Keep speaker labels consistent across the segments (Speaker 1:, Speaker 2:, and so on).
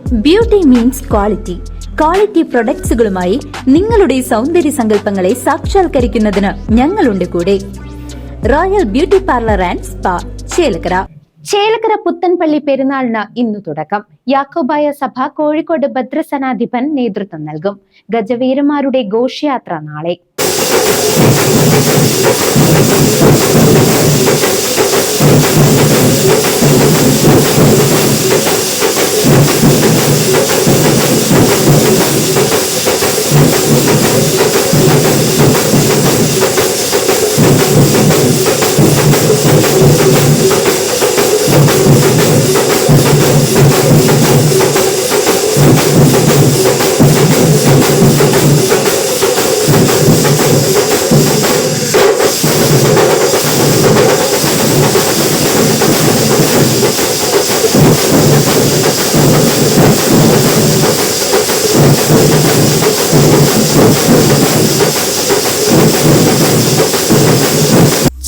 Speaker 1: Beauty means quality. Quality പ്രൊഡക്ട്സുകളുമായി നിങ്ങളുടെ സൗന്ദര്യ സങ്കല്പങ്ങളെ സാക്ഷാത്കരിക്കുന്നതിന് ഞങ്ങളുണ്ട് കൂടെ. Royal beauty parlour and spa, Chelakkara.
Speaker 2: Chelakkara Puthenpally പെരുന്നാളിന് ഇന്നു തുടക്കം. യാക്കോബായ സഭ കോഴിക്കോട് ഭദ്രസനാധിപൻ നേതൃത്വം നൽകും. ഗജവീരന്മാരുടെ ഘോഷയാത്ര നാളെ.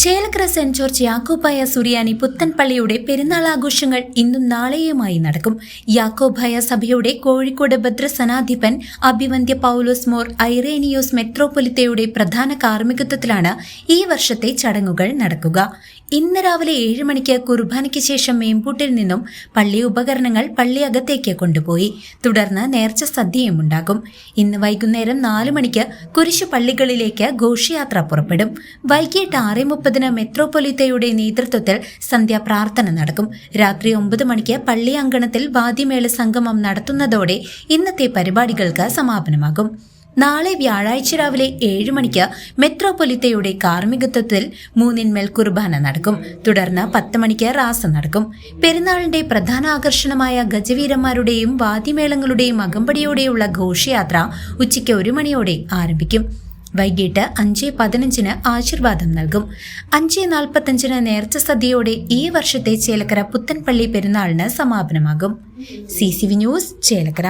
Speaker 1: ചേലക്കര സെന്റ് ജോർജ് യാക്കോബായ സുറിയാനി പുത്തൻപള്ളിയുടെ പെരുന്നാൾ ആഘോഷങ്ങൾ ഇന്നും നാളെയുമായി നടക്കും. യാക്കോബായ സഭയുടെ കോഴിക്കോട് ഭദ്രസനാധിപൻ അഭിവന്ദ്യ പൗലോസ് മോർ ഐറേനിയോസ് മെത്രോപൊലിത്തയുടെ പ്രധാന കാർമ്മികത്വത്തിലാണ് ഈ വർഷത്തെ ചടങ്ങുകൾ നടക്കുക. ഇന്ന് രാവിലെ 7 മണിക്ക് കുർബാനയ്ക്ക് ശേഷം മേമ്പൂട്ടിൽ നിന്നും പള്ളി ഉപകരണങ്ങൾ പള്ളിയകത്തേക്ക് കൊണ്ടുപോയി. തുടർന്ന് നേർച്ച സദ്യയും ഉണ്ടാകും. ഇന്ന് വൈകുന്നേരം 4 മണിക്ക് കുരിശു പള്ളികളിലേക്ക് ഘോഷയാത്ര പുറപ്പെടും. വൈകിട്ട് 6:30 മെത്രോപൊലിത്തയുടെ നേതൃത്വത്തിൽ സന്ധ്യാപ്രാർത്ഥന നടക്കും. രാത്രി 9 മണിക്ക് പള്ളി അങ്കണത്തിൽ വാദ്യമേള സംഗമം നടത്തുന്നതോടെ ഇന്നത്തെ പരിപാടികൾക്ക് സമാപനമാകും. നാളെ വ്യാഴാഴ്ച രാവിലെ 7 മണിക്ക് മെത്രോപൊലിത്തയുടെ കാർമ്മികത്വത്തിൽ 3 കുർബാന നടക്കും. തുടർന്ന് 10 മണിക്ക് റാസ നടക്കും. പെരുന്നാളിന്റെ പ്രധാന ആകർഷണമായ ഗജവീരന്മാരുടെയും വാദ്യമേളങ്ങളുടെയും അകമ്പടിയോടെയുള്ള ഘോഷയാത്ര ഉച്ചയ്ക്ക് 1 മണിയോടെ ആരംഭിക്കും. വൈകിട്ട് 5:15 ആശീർവാദം നൽകും. 5:45 നേർച്ച സദ്യയോടെ ഈ വർഷത്തെ ചേലക്കര പുത്തൻപള്ളി പെരുന്നാളിന് സമാപനമാകും. CCV news, Chelakkara.